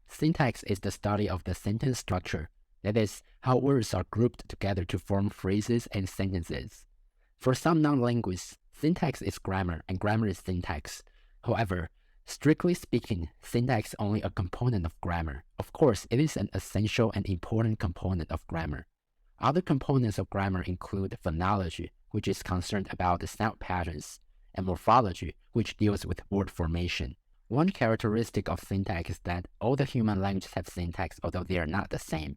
Syntax is the study of the sentence structure, that is, how words are grouped together to form phrases and sentences. For some non-linguists, syntax is grammar and grammar is syntax. However, strictly speaking, syntax is only a component of grammar. Of course, it is an essential and important component of grammar. Other components of grammar include phonology, which is concerned about the sound patterns, and morphology, which deals with word formation. One characteristic of syntax is that all the human languages have syntax, although they are not the same.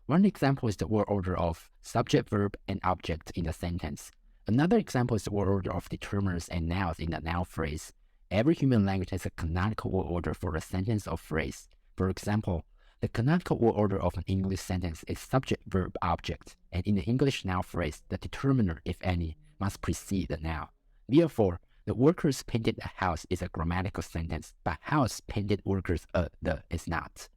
One example is the word order of subject, verb, and object in a sentence. Another example is the word order of determiners and nouns in a noun phrase. Every human language has a canonical word order for a sentence or phrase. For example, the canonical word order of an English sentence is subject, verb, object, and in the English noun phrase, the determiner, if any, must precede the noun. Therefore, the workers painted a house is a grammatical sentence, but house painted workers the is not.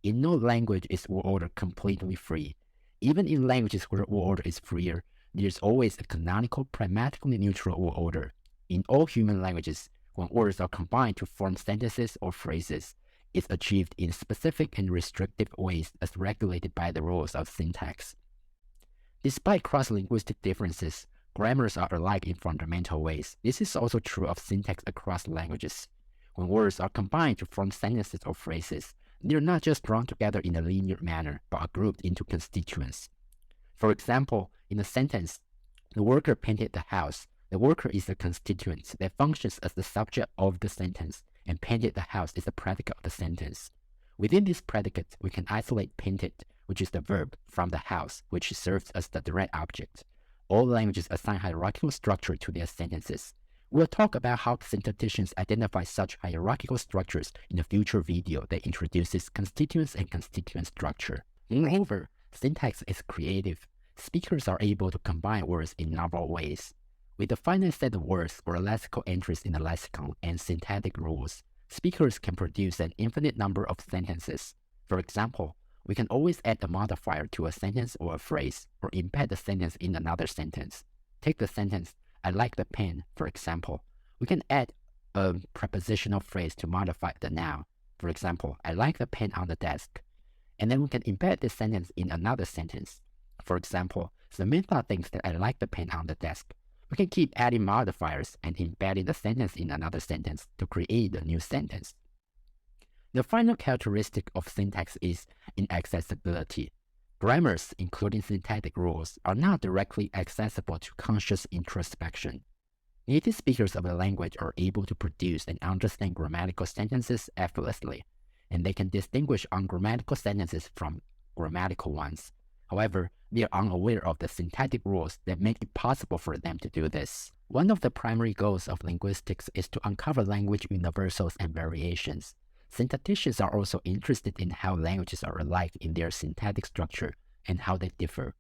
In no language is word order completely free. Even in languages where word order is freer, there's always a canonical, pragmatically neutral word order. In all human languages, when words are combined to form sentences or phrases, it's achieved in specific and restrictive ways as regulated by the rules of syntax. Despite cross-linguistic differences, grammars are alike in fundamental ways. This is also true of syntax across languages. When words are combined to form sentences or phrases, they are not just drawn together in a linear manner, but are grouped into constituents. For example, in a sentence, the worker painted the house. The worker is a constituent that functions as the subject of the sentence, and painted the house is the predicate of the sentence. Within this predicate, we can isolate painted, which is the verb, from the house, which serves as the direct object. All languages assign hierarchical structure to their sentences. We'll talk about how syntacticians identify such hierarchical structures in a future video that introduces constituents and constituent structure. Moreover, syntax is creative. Speakers are able to combine words in novel ways. With a finite set of words or lexical entries in the lexicon and syntactic rules, speakers can produce an infinite number of sentences. For example, we can always add a modifier to a sentence or a phrase, or embed the sentence in another sentence. Take the sentence, I like the pen, for example. We can add a prepositional phrase to modify the noun. For example, I like the pen on the desk. And then we can embed this sentence in another sentence. For example, Samantha thinks that I like the pen on the desk. We can keep adding modifiers and embedding the sentence in another sentence to create a new sentence. The final characteristic of syntax is inaccessibility. Grammars, including syntactic rules, are not directly accessible to conscious introspection. Native speakers of a language are able to produce and understand grammatical sentences effortlessly, and they can distinguish ungrammatical sentences from grammatical ones. However, they are unaware of the syntactic rules that make it possible for them to do this. One of the primary goals of linguistics is to uncover language universals and variations. Syntacticians are also interested in how languages are alike in their syntactic structure and how they differ.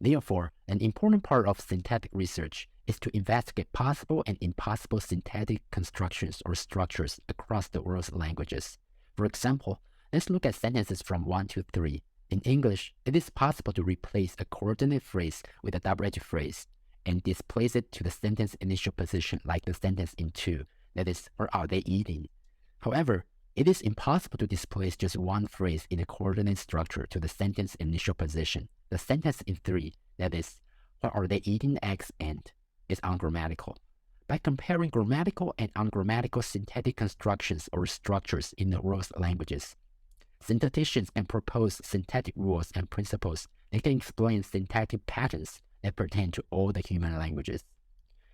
Therefore, an important part of syntactic research is to investigate possible and impossible syntactic constructions or structures across the world's languages. For example, let's look at sentences from 1 to 3. In English, it is possible to replace a coordinate phrase with a double-edged phrase and displace it to the sentence initial position like the sentence in 2, that is, what are they eating? However, it is impossible to displace just one phrase in a coordinate structure to the sentence initial position. The sentence in 3, that is, what are they eating eggs and, is ungrammatical. By comparing grammatical and ungrammatical syntactic constructions or structures in the world's languages, syntacticians can propose syntactic rules and principles that can explain syntactic patterns that pertain to all the human languages.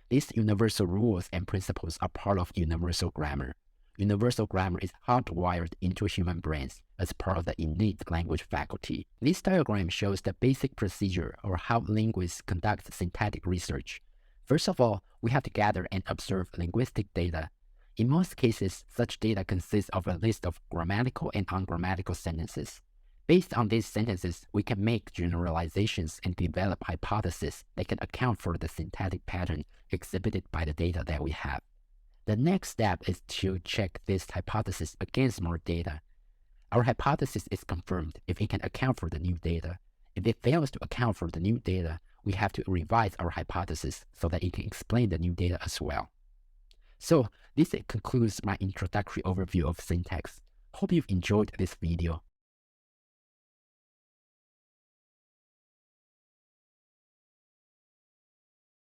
These universal rules and principles are part of universal grammar. Universal grammar is hardwired into human brains as part of the innate language faculty. This diagram shows the basic procedure or how linguists conduct syntactic research. First of all, we have to gather and observe linguistic data. In most cases, such data consists of a list of grammatical and ungrammatical sentences. Based on these sentences, we can make generalizations and develop hypotheses that can account for the syntactic pattern exhibited by the data that we have. The next step is to check this hypothesis against more data. Our hypothesis is confirmed if it can account for the new data. If it fails to account for the new data, we have to revise our hypothesis so that it can explain the new data as well. So, this concludes my introductory overview of syntax. hope you've enjoyed this video.